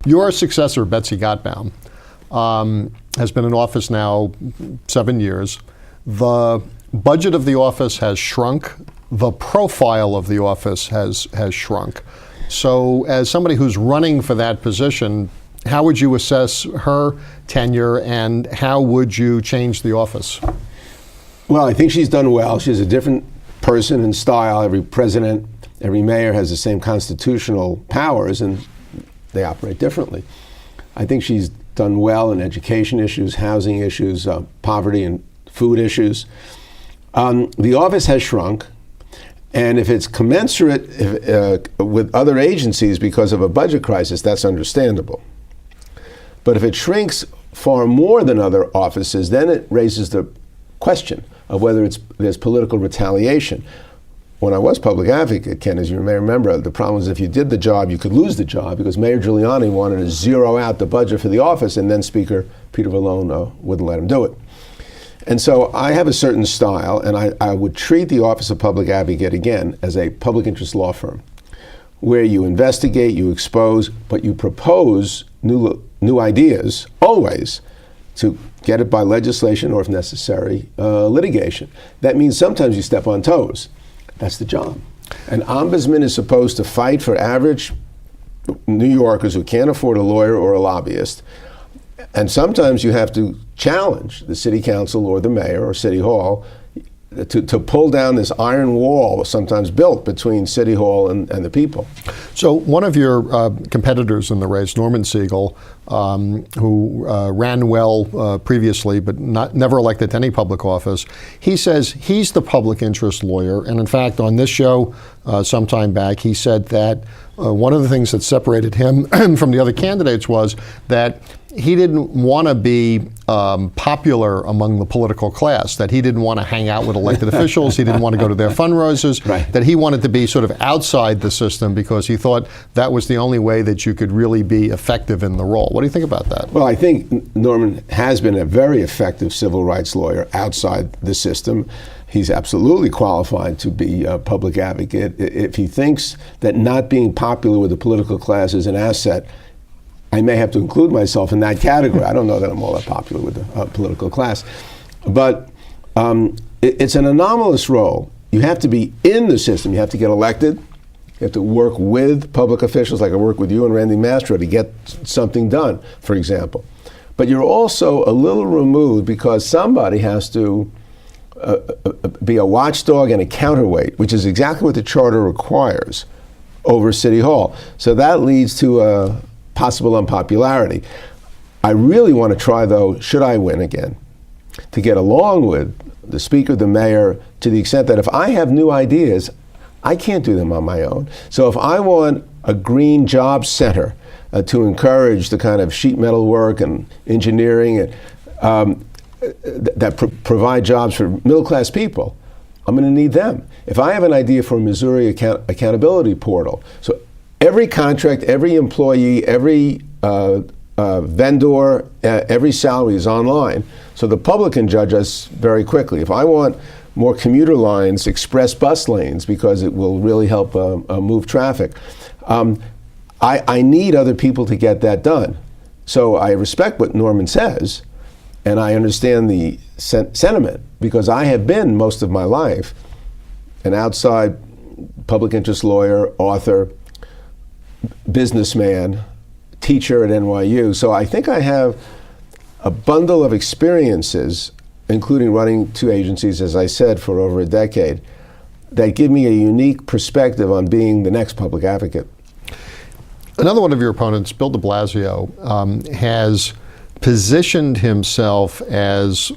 Your successor, Betsy Gottbaum, has been in office now 7 years. The budget of the office has shrunk. The profile of the office has shrunk. So as somebody who's running for that position, how would you assess her tenure and how would you change the office? Well, I think she's done well. She's a different person and style. Every president, every mayor has the same constitutional powers and they operate differently. I think she's done well in education issues, housing issues, poverty and food issues. The office has shrunk, and if it's commensurate with other agencies because of a budget crisis, that's understandable. But if it shrinks far more than other offices, then it raises the question of whether there's political retaliation. When I was public advocate, Ken, as you may remember, the problem was if you did the job, you could lose the job because Mayor Giuliani wanted to zero out the budget for the office, and then Speaker Peter Vallone wouldn't let him do it. And so I have a certain style, and I would treat the Office of Public Advocate, again, as a public interest law firm, where you investigate, you expose, but you propose new ideas, always, to get it by legislation or, if necessary, litigation. That means sometimes you step on toes. That's the job. An ombudsman is supposed to fight for average New Yorkers who can't afford a lawyer or a lobbyist. And sometimes you have to challenge the city council or the mayor or city hall to pull down this iron wall sometimes built between City Hall and the people. So one of your competitors in the race, Norman Siegel, who ran well previously but never elected to any public office, he says he's the public interest lawyer. And in fact, on this show some time back, he said that one of the things that separated him from the other candidates was that he didn't want to be popular among the political class, that he didn't want to hang out with elected officials, he didn't want to go to their fundraisers, right. That he wanted to be sort of outside the system because he thought that was the only way that you could really be effective in the role. What do you think about that? Well, I think Norman has been a very effective civil rights lawyer outside the system. He's absolutely qualified to be a public advocate. If he thinks that not being popular with the political class is an asset, I may have to include myself in that category. I don't know that I'm all that popular with the political class. But it's an anomalous role. You have to be in the system. You have to get elected. You have to work with public officials, like I work with you and Randy Mastro, to get something done, for example. But you're also a little removed because somebody has to be a watchdog and a counterweight, which is exactly what the charter requires over City Hall. So that leads to possible unpopularity. I really want to try, though, should I win again, to get along with the Speaker, the Mayor, to the extent that if I have new ideas, I can't do them on my own. So if I want a green job center to encourage the kind of sheet metal work and engineering that provide jobs for middle-class people, I'm going to need them. If I have an idea for a Missouri accountability portal, so every contract, every employee, every vendor, every salary is online, so the public can judge us very quickly. If I want more commuter lines, express bus lanes, because it will really help move traffic, I need other people to get that done. So I respect what Norman says, and I understand the sentiment, because I have been most of my life an outside public interest lawyer, author, businessman, teacher at NYU. So I think I have a bundle of experiences, including running two agencies, as I said, for over a decade, that give me a unique perspective on being the next public advocate. Another one of your opponents, Bill de Blasio, has positioned himself as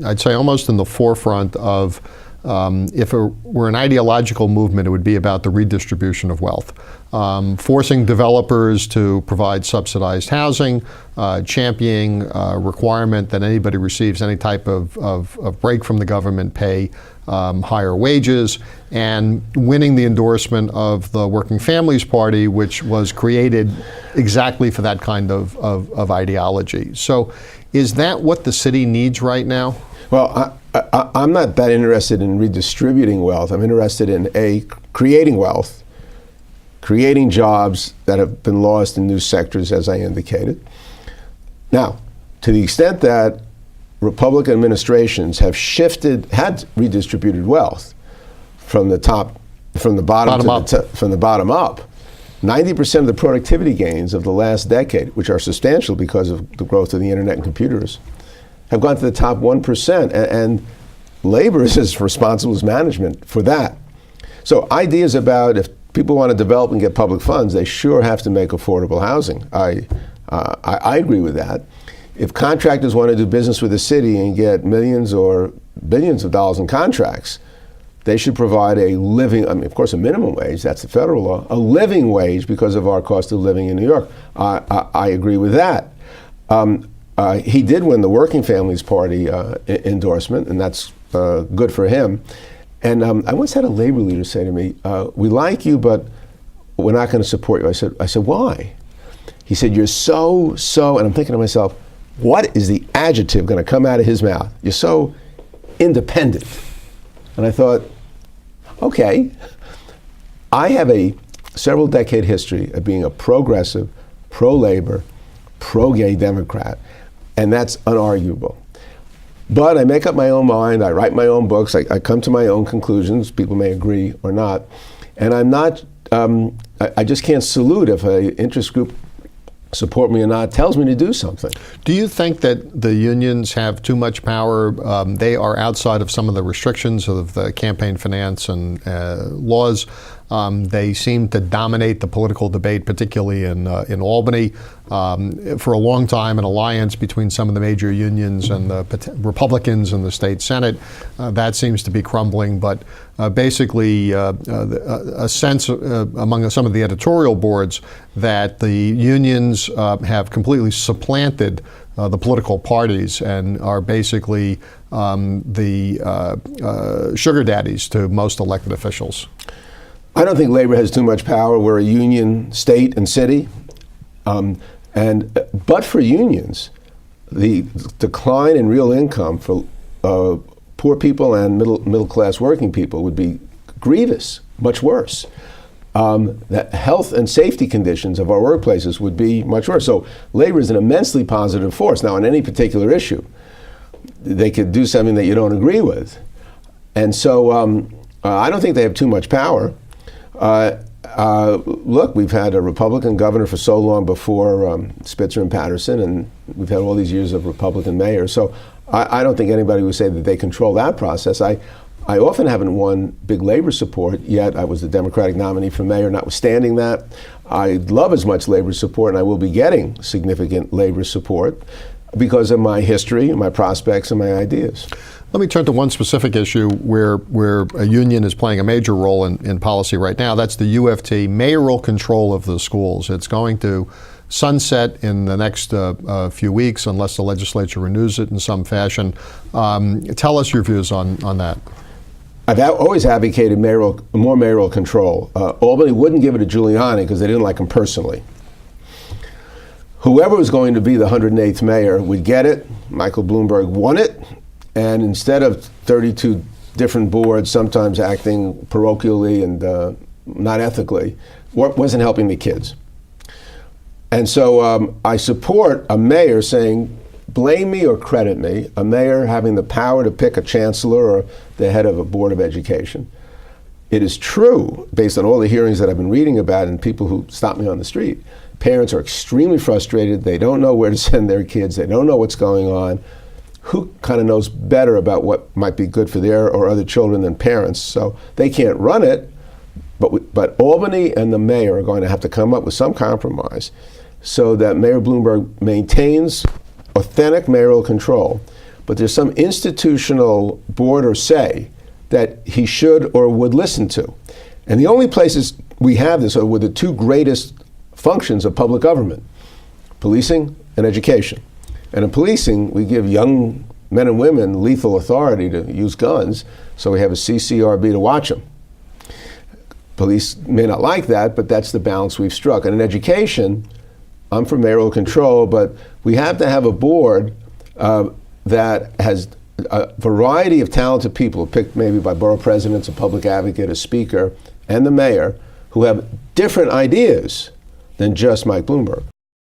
I'd say almost in the forefront of, if it were an ideological movement, it would be about the redistribution of wealth. Forcing developers to provide subsidized housing, championing requirement that anybody receives any type of break from the government pay higher wages, and winning the endorsement of the Working Families Party, which was created exactly for that kind of ideology. So is that what the city needs right now? Well, I'm not that interested in redistributing wealth. I'm interested in creating wealth creating jobs that have been lost in new sectors, as I indicated. Now, to the extent that Republican administrations have had redistributed wealth from the bottom up, 90% of the productivity gains of the last decade, which are substantial because of the growth of the internet and computers, have gone to the top 1%, and labor is as responsible as management for that. So ideas about if people want to develop and get public funds, they sure have to make affordable housing. I agree with that. If contractors want to do business with the city and get millions or billions of dollars in contracts, they should provide a living, I mean, of course, a minimum wage, that's the federal law, a living wage because of our cost of living in New York. I agree with that. He did win the Working Families Party endorsement, and that's good for him. And I once had a labor leader say to me, we like you, but we're not going to support you. I said, why? He said, you're so, and I'm thinking to myself, what is the adjective going to come out of his mouth? You're so independent. And I thought, okay, I have a several decade history of being a progressive, pro-labor, pro-gay Democrat, and that's unarguable. But I make up my own mind, I write my own books, I come to my own conclusions, people may agree or not, and I'm not, I just can't salute if an interest group support me or not tells me to do something. Do you think that the unions have too much power? They are outside of some of the restrictions of the campaign finance and laws. They seem to dominate the political debate, particularly in Albany. For a long time, an alliance between some of the major unions and the Republicans in the state Senate, that seems to be crumbling. But basically, a sense among some of the editorial boards that the unions have completely supplanted the political parties and are basically the sugar daddies to most elected officials. I don't think labor has too much power. We're a union state and city. But for unions, the decline in real income for poor people and middle class working people would be grievous, much worse. The health and safety conditions of our workplaces would be much worse. So labor is an immensely positive force. Now, on any particular issue, they could do something that you don't agree with. And so I don't think they have too much power. Look, we've had a Republican governor for so long before Spitzer and Patterson, and we've had all these years of Republican mayors. So I don't think anybody would say that they control that process. I often haven't won big labor support, yet I was the Democratic nominee for mayor. Notwithstanding that, I love as much labor support, and I will be getting significant labor support because of my history, my prospects, and my ideas. Let me turn to one specific issue where a union is playing a major role in policy right now. That's the UFT mayoral control of the schools. It's going to sunset in the next few weeks unless the legislature renews it in some fashion. Tell us your views on that. I've always advocated more mayoral control. Albany wouldn't give it to Giuliani because they didn't like him personally. Whoever was going to be the 108th mayor would get it. Michael Bloomberg won it. And instead of 32 different boards, sometimes acting parochially and not ethically, wasn't helping the kids. And so I support a mayor saying, blame me or credit me, a mayor having the power to pick a chancellor or the head of a board of education. It is true, based on all the hearings that I've been reading about and people who stop me on the street, parents are extremely frustrated. They don't know where to send their kids. They don't know what's going on. Who kind of knows better about what might be good for their or other children than parents? So they can't run it, but Albany and the mayor are going to have to come up with some compromise so that Mayor Bloomberg maintains authentic mayoral control, but there's some institutional board or say that he should or would listen to. And the only places we have this are with the two greatest functions of public government, policing and education. And in policing, we give young men and women lethal authority to use guns, so we have a CCRB to watch them. Police may not like that, but that's the balance we've struck. And in education, I'm for mayoral control, but we have to have a board that has a variety of talented people, picked maybe by borough presidents, a public advocate, a speaker, and the mayor, who have different ideas than just Mike Bloomberg.